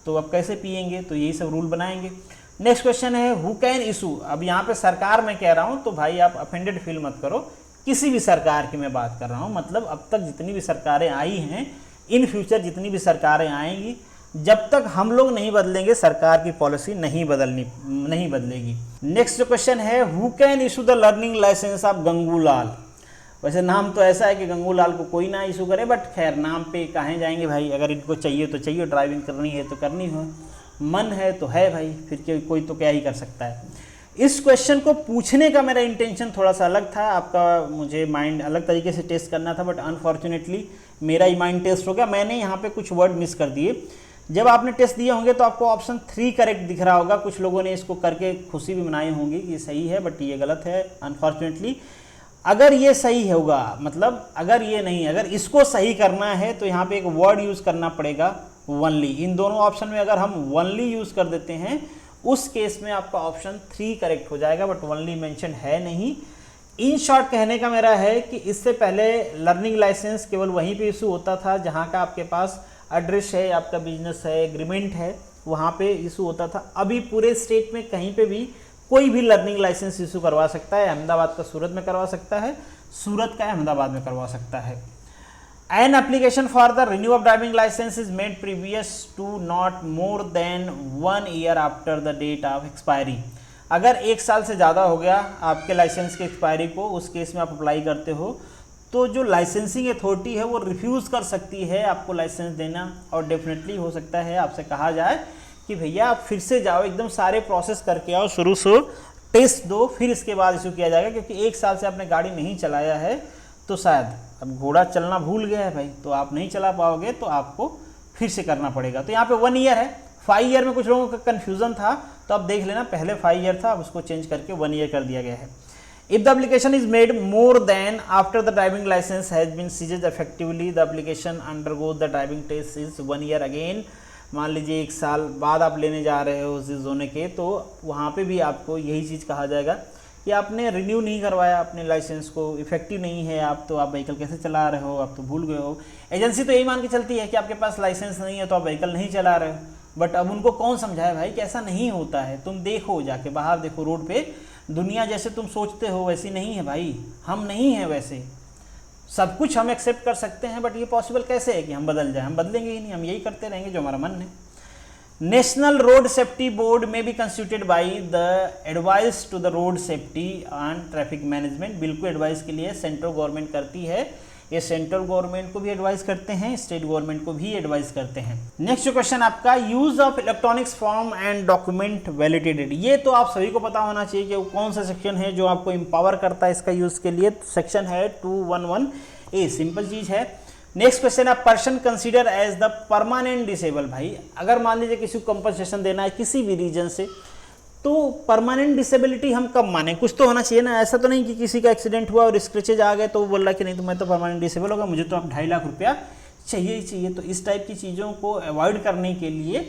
तो आप कैसे पिएंगे? तो यही सब रूल बनाएंगे। नेक्स्ट क्वेश्चन है, हु कैन इशू। अब यहाँ पे सरकार मैं कह रहा हूँ तो भाई आप अफेंडेड फील मत करो, किसी भी सरकार की मैं बात कर रहा हूँ। मतलब अब तक जितनी भी सरकारें आई हैं, इन फ्यूचर जितनी भी सरकारें आएंगी, जब तक हम लोग नहीं बदलेंगे सरकार की पॉलिसी नहीं बदलेगी। नेक्स्ट जो क्वेश्चन है, who can issue the learning licence of Gangulal. वैसे नाम तो ऐसा है कि गंगूलाल को कोई ना इशू करे, बट खैर नाम पे कहाँ जाएंगे भाई। अगर इनको चाहिए तो चाहिए, ड्राइविंग करनी है तो करनी हो, मन है तो है भाई, फिर कोई तो क्या ही कर सकता है। इस क्वेश्चन को पूछने का मेरा इंटेंशन थोड़ा सा अलग था, आपका मुझे माइंड अलग तरीके से टेस्ट करना था, बट अनफॉर्चुनेटली मेरा ही माइंड टेस्ट हो गया। मैंने यहाँ पे कुछ वर्ड मिस कर दिए। जब आपने टेस्ट दिए होंगे तो आपको ऑप्शन 3 करेक्ट दिख रहा होगा। कुछ लोगों ने इसको करके खुशी भी मनाई होंगी कि सही है, बट ये गलत है अनफॉर्चुनेटली। अगर ये सही होगा, मतलब अगर ये नहीं, अगर इसको सही करना है तो यहाँ पे एक वर्ड यूज़ करना पड़ेगा, वनली। इन दोनों ऑप्शन में अगर हम वनली यूज़ कर देते हैं, उस केस में आपका ऑप्शन 3 करेक्ट हो जाएगा, बट वनली मेंशन है नहीं। इन शॉर्ट कहने का मेरा है कि इससे पहले लर्निंग लाइसेंस केवल वहीं पे इशू होता था जहाँ का आपके पास एड्रेस है, आपका बिजनेस है, एग्रीमेंट है, वहाँ पे इशू होता था। अभी पूरे स्टेट में कहीं पे भी कोई भी लर्निंग लाइसेंस इशू करवा सकता है। अहमदाबाद का सूरत में करवा सकता है, सूरत का अहमदाबाद में करवा सकता है। An application for the renew of driving license is made previous to not more than 1 year after the date of expiry। अगर 1 साल से ज़्यादा हो गया आपके लाइसेंस के एक्सपायरी को, उस केस में आप अप्लाई करते हो तो जो लाइसेंसिंग अथॉरिटी है वो रिफ्यूज़ कर सकती है आपको लाइसेंस देना। और डेफिनेटली हो सकता है आपसे कहा जाए कि भैया आप फिर से जाओ, एकदम सारे प्रोसेस करके आओ, शुरू से टेस्ट दो, फिर इसके बाद इशू किया जाएगा। क्योंकि 1 साल से आपने गाड़ी नहीं चलाया है तो शायद अब घोड़ा चलना भूल गया है भाई, तो आप नहीं चला पाओगे, तो आपको फिर से करना पड़ेगा। तो यहाँ पे 1 ईयर है। 5 ईयर में कुछ लोगों का कन्फ्यूज़न था, तो आप देख लेना, पहले 5 ईयर था, अब उसको चेंज करके 1 ईयर कर दिया गया है। If the application is made more than after the driving licence has been seized effectively, the application undergoes the driving test is 1 year again. मान लीजिए 1 साल बाद आप लेने जा रहे हो उस होने के, तो वहाँ पे भी आपको यही चीज़ कहा जाएगा कि आपने रिन्यू नहीं करवाया अपने लाइसेंस को, इफेक्टिव नहीं है आप, तो आप व्हीकल कैसे चला रहे हो, आप तो भूल गए हो। एजेंसी तो यही मान के चलती है कि आपके पास लाइसेंस नहीं है तो आप व्हीकल नहीं चला रहे हो, बट अब उनको कौन समझाए भाई कि ऐसा नहीं होता है। तुम देखो, जाके बाहर देखो रोड पे, दुनिया जैसे तुम सोचते हो वैसी नहीं है भाई, हम नहीं हैं वैसे। सब कुछ हम एक्सेप्ट कर सकते हैं, बट ये पॉसिबल कैसे है कि हम बदल जाए? हम बदलेंगे ही नहीं, हम यही करते रहेंगे जो हमारा मन है। नेशनल रोड सेफ्टी बोर्ड में be constituted by the advice to the road safety and traffic management. Bill को एडवाइस के लिए सेंट्रल गवर्नमेंट करती है, ये सेंट्रल गवर्नमेंट को भी एडवाइस करते हैं, स्टेट गवर्नमेंट को भी एडवाइस करते हैं। नेक्स्ट क्वेश्चन आपका, use of electronics form and document validated. ये तो आप सभी को पता होना चाहिए कि वो कौन सा सेक्शन है जो आपको एम्पावर करता है इसका यूज के लिए। सेक्शन है 211A, सिंपल चीज है। नेक्स्ट क्वेश्चन है, person consider as the permanent disable. भाई अगर मान लीजिए किसी को कंपनसेशन देना है किसी भी रीजन से, तो परमानेंट डिसेबिलिटी हम कब माने? कुछ तो होना चाहिए ना। ऐसा तो नहीं कि किसी का एक्सीडेंट हुआ और स्क्रैचेज आ गए तो वो बोल रहा है कि नहीं तो मैं तो परमानेंट डिसेबल होगा, मुझे तो आप 2.5 लाख रुपया चाहिए ही चाहिए। तो इस टाइप की चीज़ों को अवॉइड करने के लिए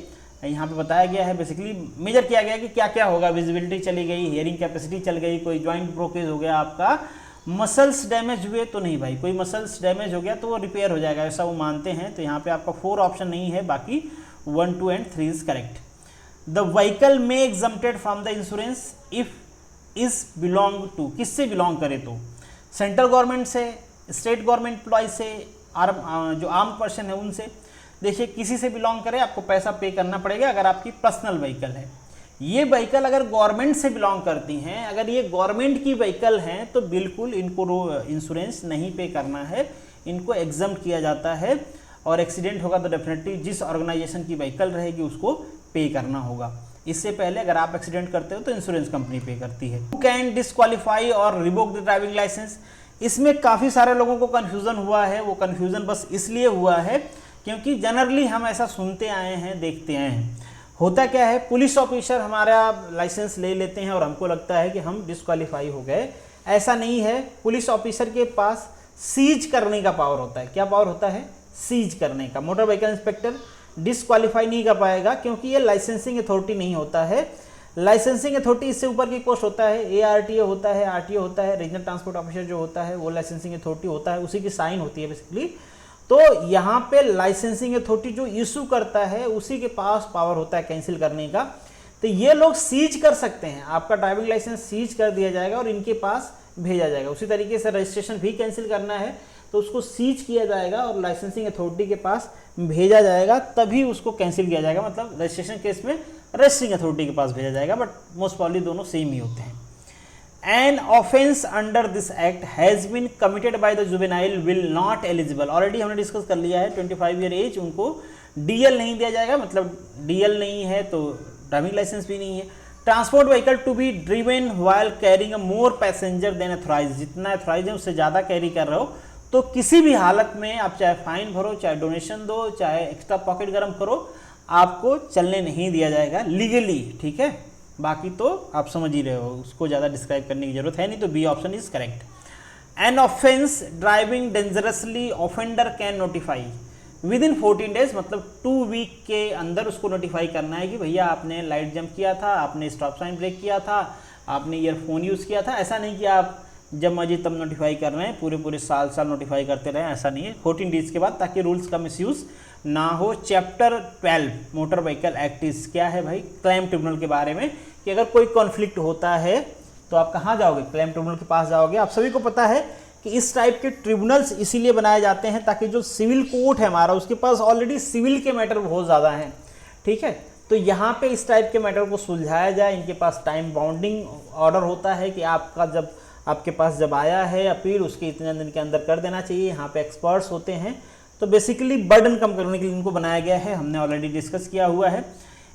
यहाँ पे बताया गया है, बेसिकली मेजर किया गया कि क्या क्या होगा। विजिबिलिटी चली गई, हियरिंग कैपेसिटी चल गई, कोई जॉइंट ब्रोकेज हो गया, आपका मसल्स डैमेज हुए तो नहीं भाई, कोई मसल्स डैमेज हो गया तो वो रिपेयर हो जाएगा, ऐसा वो मानते हैं। तो यहाँ पे आपका 4 ऑप्शन नहीं है, बाकी 1, 2 and 3 is correct. The vehicle में exempted from the insurance if is belong to, किससे बिलोंग करे तो? सेंट्रल गवर्नमेंट से, स्टेट गवर्नमेंट एम्प्लॉय से, जो आर्म पर्सन है उनसे। देखिए किसी से बिलोंग करे आपको पैसा पे करना पड़ेगा अगर आपकी पर्सनल व्हीकल है। ये व्हीकल अगर गवर्नमेंट से बिलोंग करती हैं, अगर ये गवर्नमेंट की व्हीकल हैं तो बिल्कुल इनको इंश्योरेंस नहीं पे करना है, इनको एग्जम्प्ट किया जाता है। और एक्सीडेंट होगा तो डेफिनेटली जिस ऑर्गेनाइजेशन की व्हीकल रहेगी उसको पे करना होगा। इससे पहले अगर आप एक्सीडेंट करते हो तो इंश्योरेंस कंपनी पे करती है। हु कैन डिस्क्वालीफाई और रिवोक द ड्राइविंग लाइसेंस? इसमें काफ़ी सारे लोगों को कन्फ्यूज़न हुआ है। वो कन्फ्यूज़न बस इसलिए हुआ है क्योंकि जनरली हम ऐसा सुनते आए हैं, देखते आए हैं। होता क्या है, पुलिस ऑफिसर हमारा लाइसेंस ले लेते हैं और हमको लगता है कि हम डिस्क्वालीफाई हो गए। ऐसा नहीं है। पुलिस ऑफिसर के पास सीज करने का पावर होता है। क्या पावर होता है? सीज करने का। मोटर व्हीकल इंस्पेक्टर डिस्क्वालीफाई नहीं कर पाएगा क्योंकि ये लाइसेंसिंग अथॉरिटी नहीं होता है। लाइसेंसिंग अथॉरिटी इससे ऊपर की पोस्ट होता है, ARTO होता है, RTO होता है, रीजनल ट्रांसपोर्ट ऑफिसर जो होता है वो लाइसेंसिंग अथॉरिटी होता है, उसी की साइन होती है बेसिकली। तो यहाँ पे लाइसेंसिंग अथॉरिटी जो इशू करता है उसी के पास पावर होता है कैंसिल करने का। तो ये लोग सीज कर सकते हैं, आपका ड्राइविंग लाइसेंस सीज कर दिया जाएगा और इनके पास भेजा जाएगा। उसी तरीके से रजिस्ट्रेशन भी कैंसिल करना है तो उसको सीज किया जाएगा और लाइसेंसिंग अथॉरिटी के पास भेजा जाएगा, तभी उसको कैंसिल किया जाएगा। मतलब रजिस्ट्रेशन केस में रजिस्ट्रिंग अथॉरिटी के पास भेजा जाएगा, बट मोस्ट प्रॉब्ली दोनों सेम ही होते हैं। An offence under this act has been committed by the juvenile will not eligible. Already हमने डिस्कस कर लिया है, 25 ईयर एज, उनको DL नहीं दिया जाएगा। मतलब DL नहीं है तो ड्राइविंग लाइसेंस भी नहीं है। Transport vehicle to be driven while carrying a more passenger than authorise. जितना अथोराइज है उससे ज़्यादा कैरी कर रहे हो तो किसी भी हालत में आप चाहे फाइन भरो, चाहे डोनेशन दो, चाहे एक्स्ट्रा पॉकेट गर्म करो, आपको चलने नहीं दिया जाएगा लीगली। ठीक है, बाकी तो आप समझ ही रहे हो, उसको ज़्यादा डिस्क्राइब करने की जरूरत है नहीं। तो B option is correct. An offence driving dangerously offender can notify within 14 days. मतलब 2 वीक के अंदर उसको नोटिफाई करना है कि भैया आपने लाइट जंप किया था, आपने स्टॉप साइन ब्रेक किया था, आपने ईयरफोन यूज़ किया था। ऐसा नहीं कि आप जब मर्जी तब नोटिफाई कर रहे हैं, पूरे साल नोटिफाई करते रहे, ऐसा नहीं है। 14 डेज के बाद, ताकि रूल्स का मिसयूज़ ना हो। Chapter 12 motor vehicle act is क्या है भाई? क्लेम ट्रिब्यूनल के बारे में, कि अगर कोई कॉन्फ्लिक्ट होता है तो आप कहाँ जाओगे? क्लेम ट्रिब्यूनल के पास जाओगे। आप सभी को पता है कि इस टाइप के ट्रिब्यूनल्स इसीलिए बनाए जाते हैं ताकि जो सिविल कोर्ट है हमारा, उसके पास ऑलरेडी सिविल के मैटर बहुत ज़्यादा हैं। ठीक है, तो यहाँ पे इस टाइप के मैटर को सुलझाया जाए। इनके पास टाइम बाउंडिंग ऑर्डर होता है कि आपके पास जब आया है अपील, उसके इतने दिन के अंदर कर देना चाहिए। यहाँ पे एक्सपर्ट्स होते हैं। तो बेसिकली बर्डन कम करने के लिए इनको बनाया गया है, हमने ऑलरेडी डिस्कस किया हुआ है।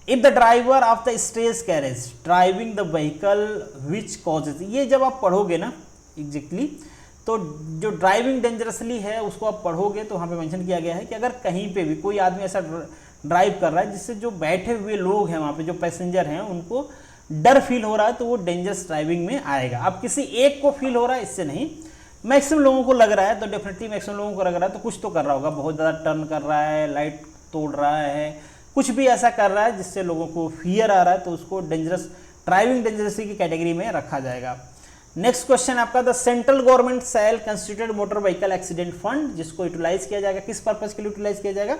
If the driver of the stage carriage driving the vehicle which causes, ये जब आप पढ़ोगे ना एग्जैक्टली, तो जो ड्राइविंग डेंजरसली है उसको आप पढ़ोगे तो वहाँ पे मेंशन किया गया है कि अगर कहीं पे भी कोई आदमी ऐसा ड्राइव कर रहा है जिससे जो बैठे हुए लोग हैं वहाँ पे, जो पैसेंजर हैं, उनको डर फील हो रहा है, तो वो डेंजरस ड्राइविंग में आएगा। अब किसी एक को फील हो रहा है, इससे नहीं, मैक्सिमम लोगों को लग रहा है, तो डेफिनेटली मैक्सिमम लोगों को लग रहा है तो कुछ तो कर रहा होगा। बहुत ज़्यादा टर्न कर रहा है, लाइट तोड़ रहा है, कुछ भी ऐसा कर रहा है जिससे लोगों को फियर आ रहा है, तो उसको डेंजरस ड्राइविंग डेंजरसी की कैटेगरी में रखा जाएगा। नेक्स्ट क्वेश्चन आपका, the central government shell constituted motor vehicle accident fund, जिसको यूटिलाइज किया जाएगा। किस पर्पज़ के लिए यूटिलाइज किया जाएगा?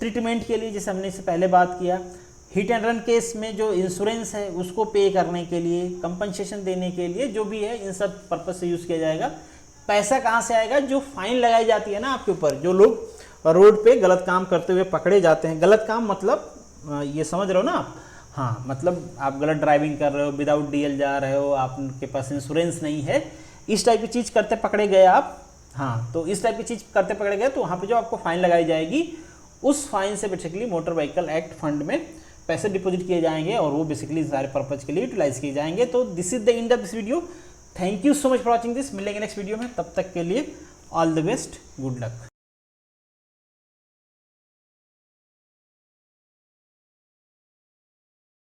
ट्रीटमेंट के लिए, जैसे हमने इससे पहले बात किया। हिट एंड रन केस में जो इंश्योरेंस है उसको पे करने के लिए, कंपनसेशन देने के लिए, जो भी है इन सब पर्पज से यूज़ किया जाएगा। पैसा कहाँ से आएगा? जो फाइन लगाई जाती है ना आपके ऊपर, जो लोग रोड पे गलत काम करते हुए पकड़े जाते हैं। गलत काम मतलब ये समझ रहे हो ना आप? हाँ, मतलब आप गलत ड्राइविंग कर रहे हो, विदाउट डीएल जा रहे हो, आपके पास इंश्योरेंस नहीं है, इस टाइप की चीज़ करते पकड़े गए आप, हाँ, तो इस टाइप की चीज़ करते पकड़े गए तो वहाँ पे जो आपको फाइन लगाई जाएगी, उस फाइन से basically motor vehicle act fund में पैसे डिपॉजिट किए जाएंगे और वो बेसिकली सारे पर्पज के लिए यूटिलाइज किए जाएंगे। तो this is the end of this video. Thank you so much for watching this. मिलेंगे नेक्स्ट वीडियो में, तब तक के लिए all the best, good luck.